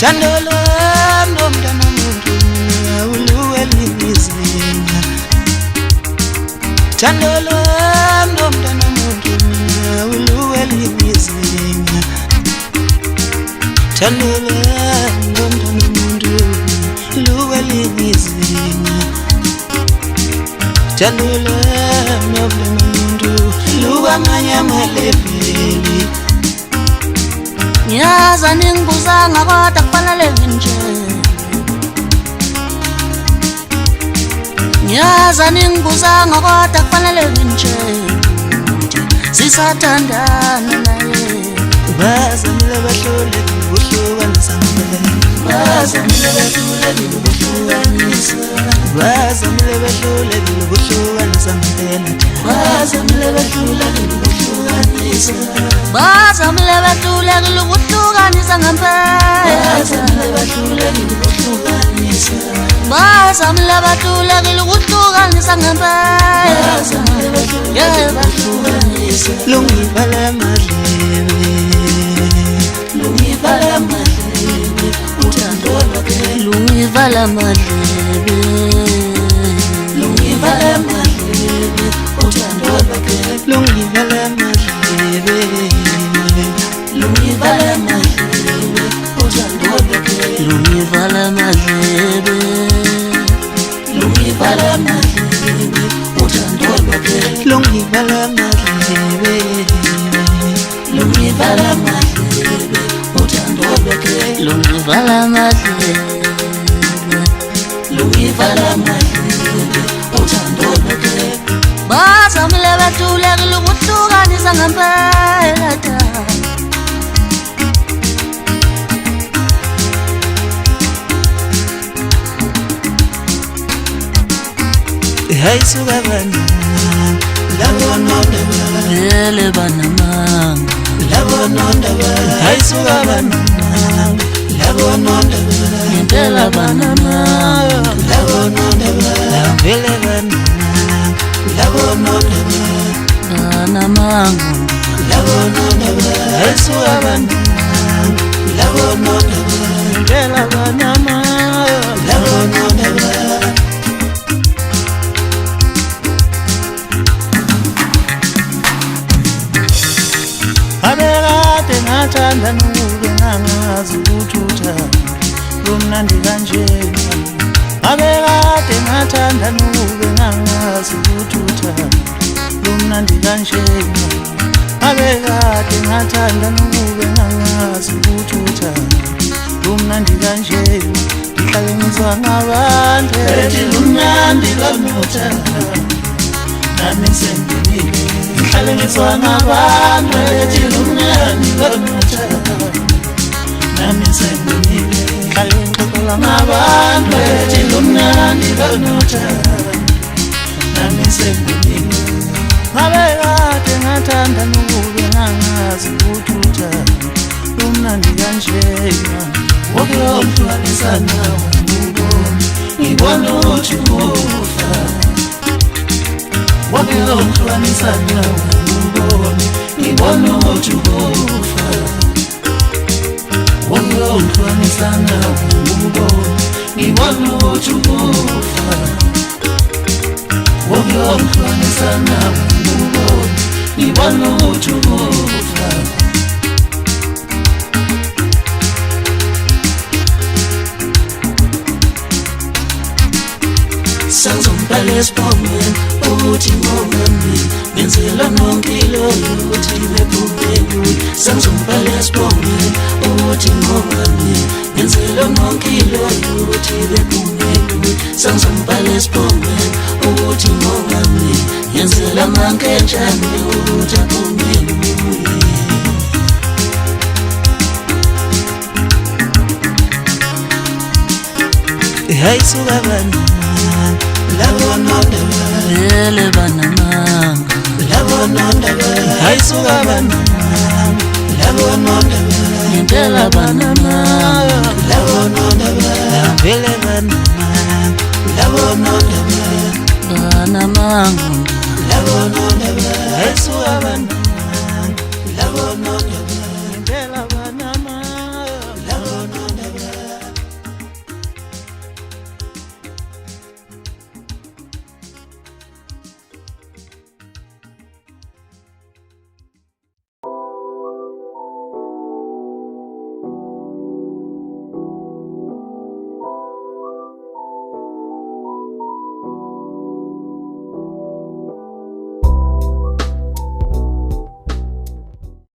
Thandolo nomntana muntu uluwelizinga Thandolo nomntana muntu uluwelizinga Thandolo nomntana muntu uluwelizinga Thandolo nomntana muntu luwamanya maleveli Ngiyaza ningibuzanga kodwa kufanele nje Ngiyaza ningibuzanga kodwa kufanele nje Sisathandana naye Bazamile bahlole ukuhlukanisa Bazamile bahlole ukuhlukanisa Bazamile bahlole ukuhlukanisa Bazamile bahlole ukuhlukanisa Bazamile bahlule ukuhlukanisa ngempela Bazamile bahlule ukuhlukanisa Bazamile bahlule ukuhlukanisa ngempela Bazamile bahlule ukuhlukanisa Lungivala madlebe Lungivala madlebe uthando lwakhe Lungivala madlebe Lungivala madlebe uthando lwakhe Lungivala madlebe Lungivala madlebe uthando lwakhe Lungivala madlebe Lungivala madlebe uthando lwakhe Lungivala madlebe Lungivala madlebe uthando lwakhe Lungivala madlebe Lungivala madlebe uthando lwakhe Bazamile bahlule ukuhlukanisa ngempela Hey suka bana labona ndaba Vele banamanga labona ndaba Hey suka bana labona ndaba Ngempela banamanga labona ndaba vele bana labona ndaba banamanga labona ndaba Hey suka bana labona ndaba ngempela banamanga labona ndaba Abekade ngathanda nube ngangazi ukuthi uthando lumnandi kanjena Abekade ngathanda nube ngangazi ukuthi uthando lumnandi kanjena Abekade ngathanda nube ngangazi ukuthi uthando lumnandi kanjena Ngihlale ngizwa ngabantu bethi lumnandi kanuthando nami sengibile Ngihlale ngizwa ngabantu bethi lumnandi kanuthando nami sengibile Ngihlale ngixoxela ngabantu bethi lumnandi kanuthando nami sengibile Ngabekade ngathanda nukube ngangazi ukuthi uthando lumnandi kanjena Woke ongihlukanisa nawe ngibone ngibona ukuthi ufa Woke ongihlukanisa nawe ngibone ngibona ukuthi ufa Woke ongihlukanisa nawe ngibone ngibona ukuthi ufa Woke ongihlukanisa nawe ngibone ngibona ukuthi ufa Sangizombhala esibhongweni ukuthi ngomami ngenzela nonkilo ukuthi bephumeli Sangizombhala esibhongweni ukuthi ngomami ngenzela nonkilo ukuthi bephumeli Sangizombhala esibhongweni ukuthi ngomami ngenzela mankenjani ukuthi aphumeli Hey suka bana labona ndaba Vele banamanga labona ndaba Hey suka bana labona ndaba Ngempela banamanga labona ndaba vele bana labona ndaba banamanga labona ndaba Hey suka bana labona ndaba